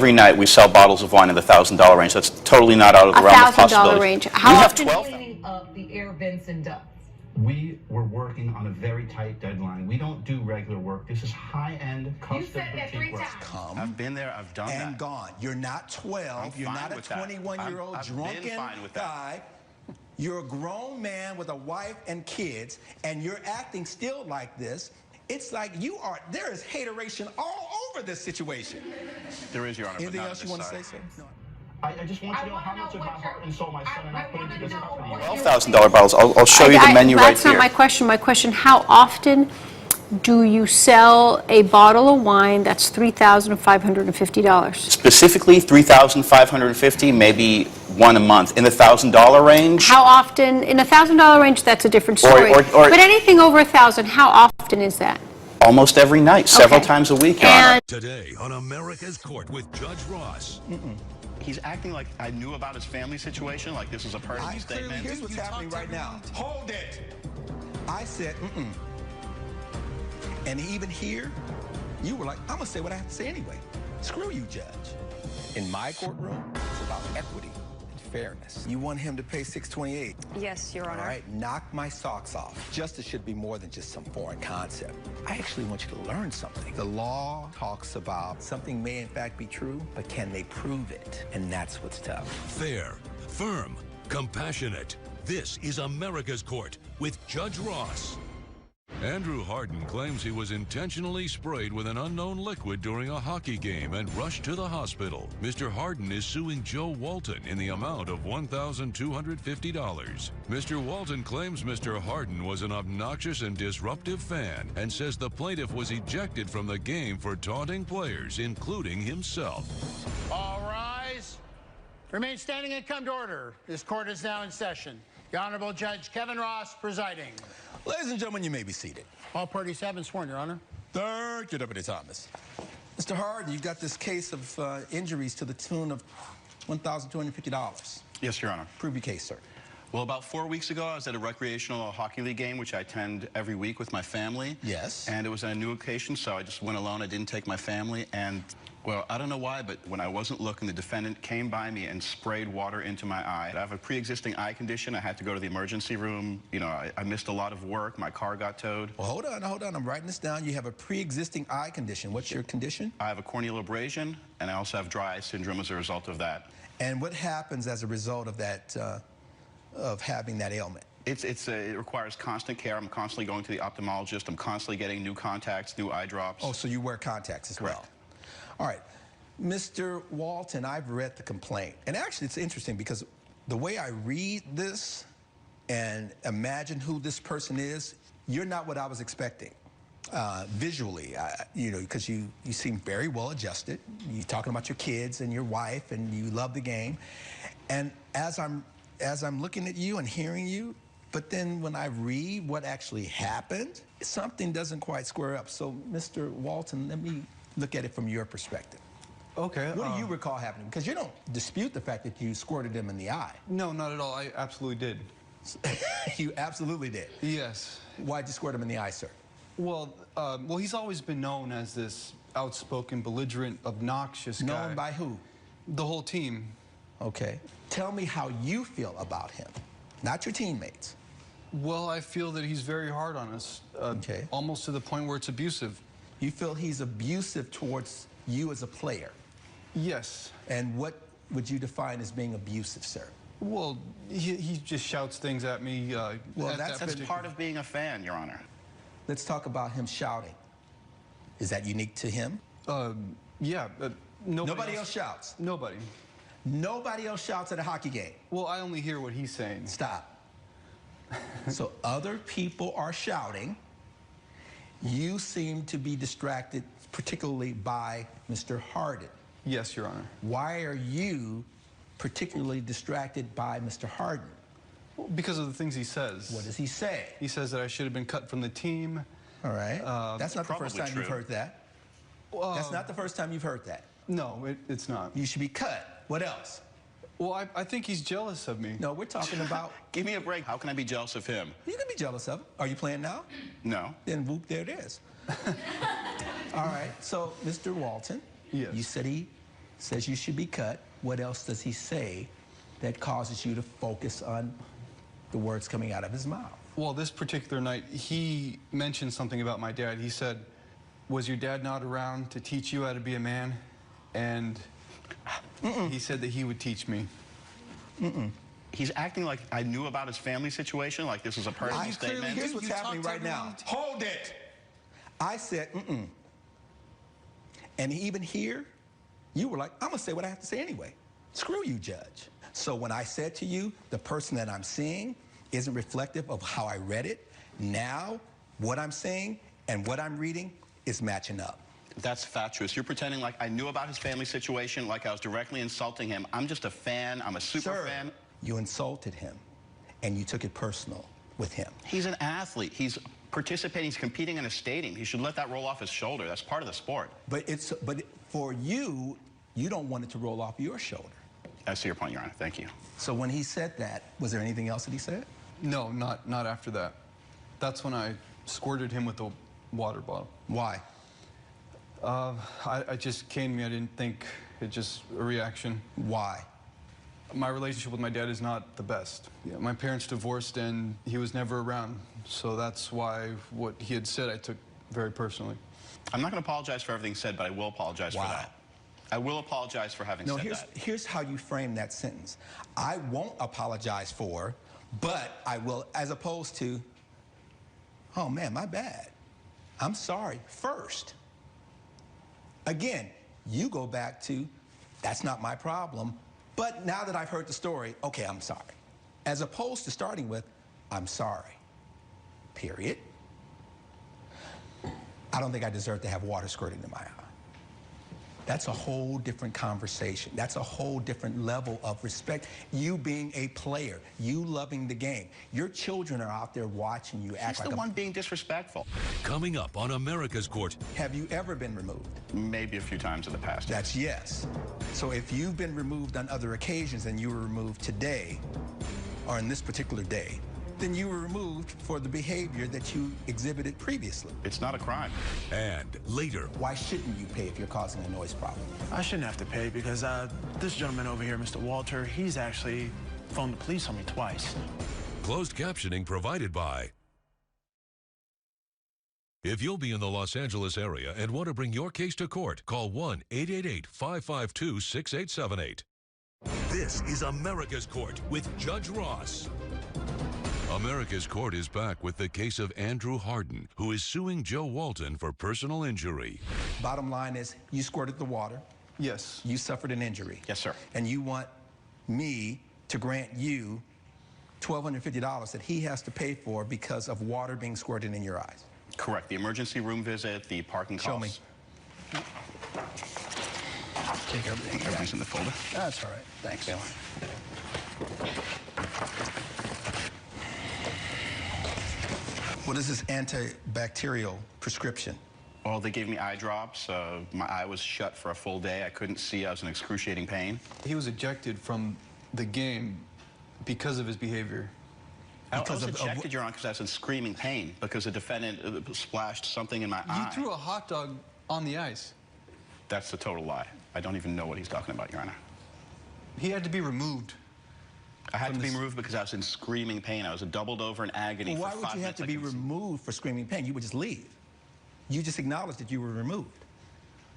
Every night we sell bottles of wine in the $1,000 range. That's totally not out of the realm of possibility. $1,000 range. How often? Cleaning up the air vents and ducts. We were working on a very tight deadline. We don't do regular work. This is high-end, custom You said that 3 work. times. I've been there, I've done that. And gone. You're not 12. You're not a 21-year-old drunken guy. You're a grown man with a wife and kids, and you're acting still like this. It's like there is hateration all over this situation. There is, Your Honor. Anything else you want to say, sir? I just want to know how much of my heart and soul my son and I put into this company. $12,000 bottles. I'll show you the menu right here. That's not my question. My question, how often do you sell a bottle of wine that's $3,550? Specifically $3,550, maybe one a month. In the $1,000 range. How often? In a $1,000 range, that's a different story. But anything over $1,000, how often is that? Almost every night, several times a week, Your Honor. Today on America's Court with Judge Ross. He's acting like I knew about his family situation, like this was a personal statement. Here's what's happening right now. Hold it. I said, And even here, you were like, I'm going to say what I have to say anyway. Screw you, Judge. In my courtroom, it's about equity and fairness. You want him to pay $628? Yes, Your Honor. All right, knock my socks off. Justice should be more than just some foreign concept. I actually want you to learn something. The law talks about something may in fact be true, but can they prove it? And that's what's tough. Fair, firm, compassionate. This is America's Court with Judge Ross. Andrew Harden claims he was intentionally sprayed with an unknown liquid during a hockey game and rushed to the hospital. Mr. Harden is suing Joe Walton in the amount of $1,250. Mr. Walton claims Mr. Harden was an obnoxious and disruptive fan and says the plaintiff was ejected from the game for taunting players, including himself. All rise. Remain standing and come to order. This court is now in session. The Honorable Judge Kevin Ross presiding. Ladies and gentlemen, you may be seated. All parties have been sworn, Your Honor. Third Deputy Thomas. Mr. Harden, you've got this case of injuries to the tune of $1,250. Yes, Your Honor. Prove your case, sir. Well, about 4 weeks ago, I was at a recreational hockey league game, which I attend every week with my family. Yes. And it was on a new occasion, so I just went alone. I didn't take my family. And, well, I don't know why, but when I wasn't looking, the defendant came by me and sprayed water into my eye. I have a pre-existing eye condition. I had to go to the emergency room. You know, I missed a lot of work. My car got towed. Well, hold on. I'm writing this down. You have a pre-existing eye condition. What's your condition? I have a corneal abrasion, and I also have dry eye syndrome as a result of that. And what happens as a result of that, of having that ailment? It requires constant care. I'm constantly going to the ophthalmologist. I'm constantly getting new contacts, new eye drops. Oh, so you wear contacts as well? Correct. All right. Mr. Walton, I've read the complaint. And actually, it's interesting because the way I read this and imagine who this person is, you're not what I was expecting. Visually, you know, because you seem very well adjusted. You're talking about your kids and your wife, and you love the game. And as I'm looking at you and hearing you, but then when I read what actually happened, something doesn't quite square up. So, Mr. Walton, let me look at it from your perspective. Okay. What do you recall happening? Because you don't dispute the fact that you squirted him in the eye. No, not at all. I absolutely did. You absolutely did? Yes. Why'd you squirt him in the eye, sir? Well, he's always been known as this outspoken, belligerent, obnoxious guy. Known by who? The whole team. Okay. Tell me how you feel about him, not your teammates. Well, I feel that he's very hard on us. Okay. Almost to the point where it's abusive. You feel he's abusive towards you as a player? Yes. And what would you define as being abusive, sir? Well, he just shouts things at me. Well, That's part of being a fan, Your Honor. Let's talk about him shouting. Is that unique to him? Yeah. Nobody else shouts? Nobody. Nobody else shouts at a hockey game? Well, I only hear what he's saying. Stop. So other people are shouting. You seem to be distracted, particularly by Mr. Harden. Yes, Your Honor. Why are you particularly distracted by Mr. Harden? Well, because of the things he says. What does he say? He says that I should have been cut from the team. All right. That's not the first time you've heard that. That's not the first time you've heard that. No, it's not. You should be cut. What else? Well, I think he's jealous of me. No, we're talking about... Give me a break. How can I be jealous of him? You can be jealous of him. Are you playing now? No. Then whoop, there it is. All right. So, Mr. Walton, yes. You said he says you should be cut. What else does he say that causes you to focus on the words coming out of his mouth? Well, this particular night, he mentioned something about my dad. He said, was your dad not around to teach you how to be a man? And he said that he would teach me. He's acting like I knew about his family situation, like this was a personal statement. Here's what's happening right now. Hold it! I said, And even here, you were like, I'm going to say what I have to say anyway. Screw you, Judge. So when I said to you, the person that I'm seeing isn't reflective of how I read it, now what I'm saying and what I'm reading is matching up. That's fatuous. You're pretending like I knew about his family situation, like I was directly insulting him. I'm just a fan. I'm a super fan. You insulted him, and you took it personal with him. He's an athlete. He's participating. He's competing in a stadium. He should let that roll off his shoulder. That's part of the sport. But for you, you don't want it to roll off your shoulder. I see your point, Your Honor. Thank you. So when he said that, was there anything else that he said? No, not after that. That's when I squirted him with the water bottle. Why? I just came to me. I didn't think. It just a reaction. Why? My relationship with my dad is not the best. Yeah, my parents divorced and he was never around. So that's why what he had said I took very personally. I'm not going to apologize for everything said, but I will apologize for that. I will apologize for having said that. Here's how you frame that sentence. I won't apologize for, but I will, as opposed to, oh man, my bad. I'm sorry first. Again, you go back to, that's not my problem, but now that I've heard the story, okay, I'm sorry. As opposed to starting with, I'm sorry, period. I don't think I deserve to have water squirted in my eye. That's a whole different conversation. That's a whole different level of respect. You being a player, you loving the game. Your children are out there watching you act like He's the one being disrespectful. Coming up on America's Court. Have you ever been removed? Maybe a few times in the past. That's yes. So if you've been removed on other occasions and you were removed today, or in this particular day, then you were removed for the behavior that you exhibited previously. It's not a crime. And later. Why shouldn't you pay if you're causing a noise problem? I shouldn't have to pay because this gentleman over here, Mr. Walter, he's actually phoned the police on me twice. Closed captioning provided by. If you'll be in the Los Angeles area and want to bring your case to court, call 1-888-552-6878. This is America's Court with Judge Ross. America's Court is back with the case of Andrew Harden, who is suing Joe Walton for personal injury. Bottom line is, you squirted the water. Yes. You suffered an injury. Yes, sir. And you want me to grant you $1,250 that he has to pay for because of water being squirted in your eyes. Correct. The emergency room visit, the parking costs. Show me. Take everything. Everything's in the folder. That's all right. Thanks. What is this antibacterial prescription? Well, they gave me eye drops. My eye was shut for a full day. I couldn't see. I was in excruciating pain. He was ejected from the game because of his behavior. I was ejected, Your Honor, because I was in screaming pain because the defendant splashed something in my eye. You threw a hot dog on the ice. That's a total lie. I don't even know what he's talking about, Your Honor. He had to be removed. I had to be removed because I was in screaming pain. I was doubled over in agony for 5 minutes. Why would you have to be removed for screaming pain? You would just leave. You just acknowledged that you were removed.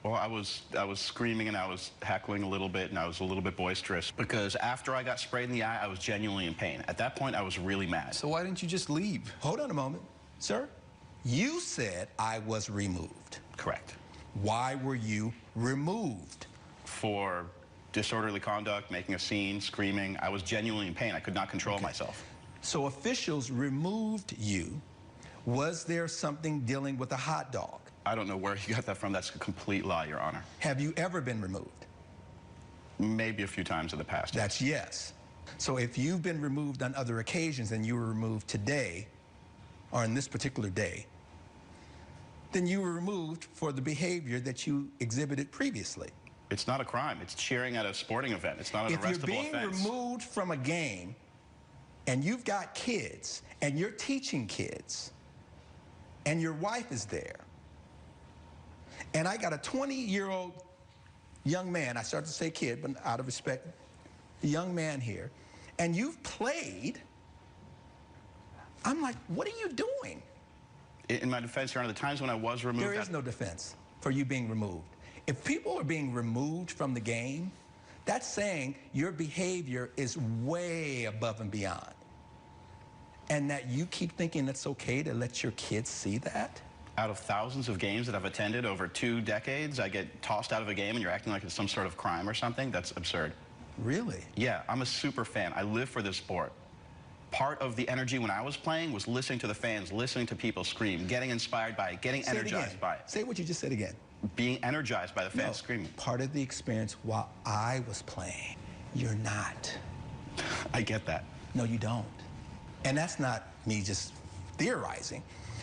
Well, I was screaming and I was heckling a little bit and I was a little bit boisterous because after I got sprayed in the eye, I was genuinely in pain. At that point, I was really mad. So why didn't you just leave? Hold on a moment, sir. You said I was removed. Correct. Why were you removed? For disorderly conduct, making a scene, screaming. I was genuinely in pain. I could not control myself. So officials removed you. Was there something dealing with a hot dog? I don't know where you got that from. That's a complete lie, Your Honor. Have you ever been removed? Maybe a few times in the past. That's yes. So if you've been removed on other occasions and you were removed today, or in this particular day, then you were removed for the behavior that you exhibited previously. It's not a crime. It's cheering at a sporting event. It's not an arrestable offense. If you're being removed from a game and you've got kids and you're teaching kids and your wife is there, and I got a 20-year-old young man, I started to say kid, but out of respect, a young man here, and you've played, I'm like, what are you doing? In my defense, Your Honor, the times when I was removed... There is no defense for you being removed. If people are being removed from the game, that's saying your behavior is way above and beyond. And that you keep thinking it's okay to let your kids see that? Out of thousands of games that I've attended over 2 decades, I get tossed out of a game and you're acting like it's some sort of crime or something? That's absurd. Really? Yeah, I'm a super fan. I live for this sport. Part of the energy when I was playing was listening to the fans, listening to people scream, getting inspired by it, getting energized by it. Say what you just said again. Being energized by the fans screaming. Part of the experience while I was playing, you're not. I get that. No, you don't. And that's not me just theorizing.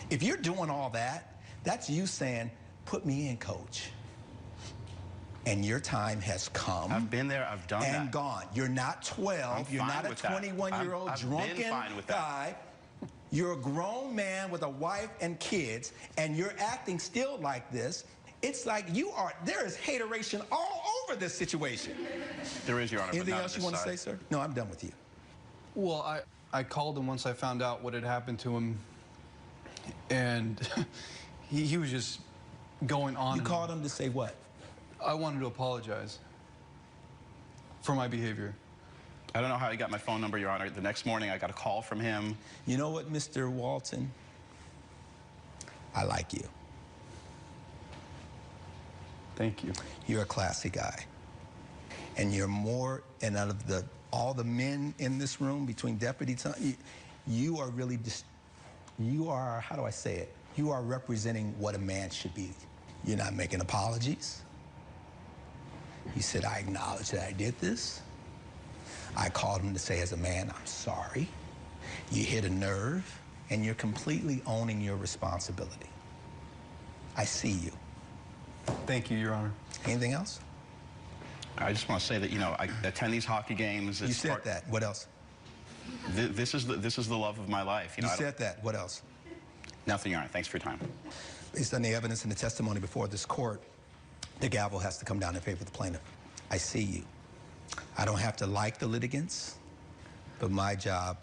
If you're doing all that, that's you saying, put me in, coach. And your time has come. I've been there, I've done that. And gone. You're not 12. You're not a 21-year-old drunken guy. You're a grown man with a wife and kids, and you're acting still like this. It's like there is hateration all over this situation. There is, Your Honor. Anything else you want to say, sir? No, I'm done with you. Well, I called him once I found out what had happened to him, and he was just going on. You called him to say what? I wanted to apologize for my behavior. I don't know how he got my phone number, Your Honor. The next morning, I got a call from him. You know what, Mr. Walton? I like you. Thank you. You're a classy guy. And you're more, and out of all the men in this room, between Deputy Tom, you are really just, you are, how do I say it? You are representing what a man should be. You're not making apologies. You said, I acknowledge that I did this. I called him to say, as a man, I'm sorry. You hit a nerve, and you're completely owning your responsibility. I see you. Thank you, Your Honor. Anything else? I just want to say that, you know, I attend these hockey games. You said that. What else? This is the love of my life. You said that. What else? Nothing, Your Honor. Thanks for your time. Based on the evidence and the testimony before this court, the gavel has to come down in favor of the plaintiff. I see you. I don't have to like the litigants, but my job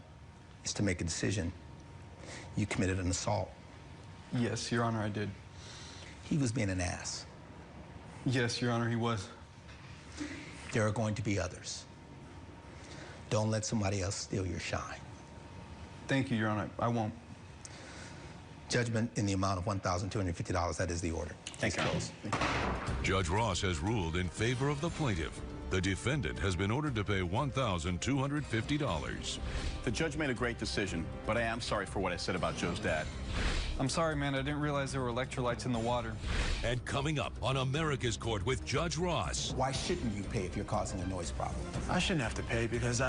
is to make a decision. You committed an assault. Yes, Your Honor, I did. He was being an ass. Yes, Your Honor, he was. There are going to be others. Don't let somebody else steal your shine. Thank you, Your Honor. I won't. Judgment in the amount of $1,250. That is the order. Thank you. Judge Ross has ruled in favor of the plaintiff. The defendant has been ordered to pay $1,250. The judge made a great decision, but I am sorry for what I said about Joe's dad. I'm sorry, man. I didn't realize there were electrolytes in the water. And coming up on America's Court with Judge Ross. Why shouldn't you pay if you're causing a noise problem? I shouldn't have to pay because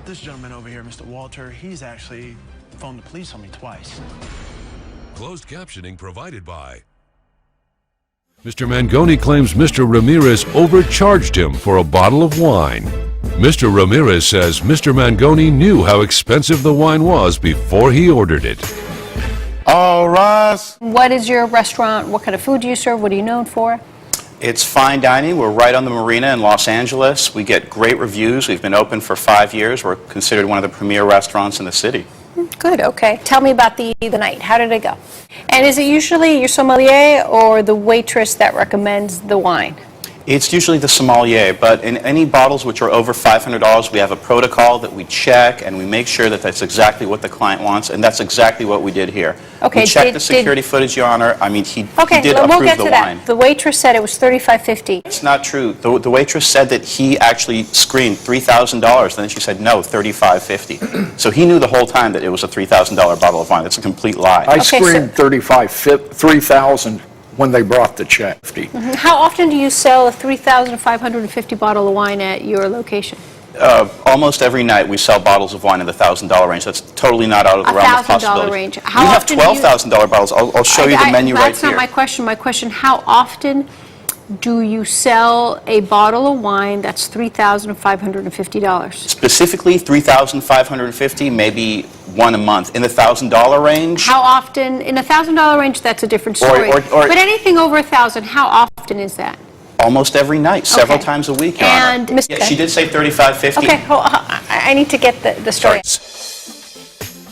this gentleman over here, Mr. Walter, he's actually phoned the police on me twice. Closed captioning provided by... Mr. Mangoni claims Mr. Ramirez overcharged him for a bottle of wine. Mr. Ramirez says Mr. Mangoni knew how expensive the wine was before he ordered it. All rise. What is your restaurant? What kind of food do you serve? What are you known for? It's fine dining. We're right on the marina in Los Angeles. We get great reviews. We've been open for 5 years. We're considered one of the premier restaurants in the city. Good, okay. Tell me about the night. How did it go? And is it usually your sommelier or the waitress that recommends the wine? It's usually the sommelier, but in any bottles which are over $500, we have a protocol that we check, and we make sure that that's exactly what the client wants, and that's exactly what we did here. Okay, we checked the security footage, Your Honor. I mean, he did we'll approve get the to wine. that. The waitress said it was $35.50. It's not true. The waitress said that he actually screamed $3,000, and then she said, no, $35.50. So he knew the whole time that it was a $3,000 bottle of wine. That's a complete lie. I screamed $3,000 when they brought the check. How often do you sell a $3,550 bottle of wine at your location? Almost every night we sell bottles of wine in the $1,000 range. That's totally not out of the realm of possibility. $1,000 range. We have $12,000 bottles. I'll show you the menu right here. That's not my question. My question, how often do you sell a bottle of wine that's $3,550? Specifically $3,550, maybe one a month. In the $1,000 range? How often? In a $1,000 range, that's a different story. Or but anything over $1,000, how often is that? Almost every night, several Okay. times a week, Your Honor. And Mr. Yeah, she did say 35.50. Okay, I need to get the story.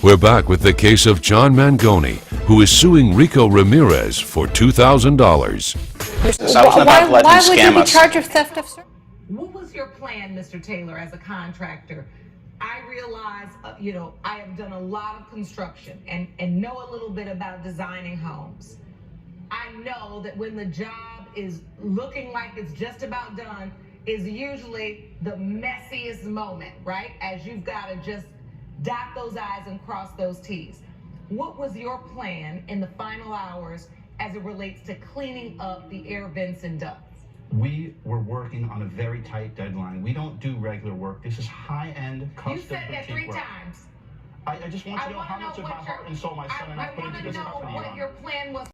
We're back with the case of John Mangoni, who is suing Rico Ramirez for $2,000. I wasn't about to let him Why would you scam be us. charged with theft of service? What was your plan, Mr. Taylor, as a contractor? I realize, I have done a lot of construction and know a little bit about designing homes. I know that when the job is looking like it's just about done is usually the messiest moment, right? As you've got to just dot those I's and cross those T's. What was your plan in the final hours as it relates to cleaning up the air vents and ducts? We were working on a very tight deadline. We don't do regular work. This is high-end, custom You said that 3 boutique work. times. I just want to know how much of my heart and soul my son and I put into this company. I want to know what your plan was.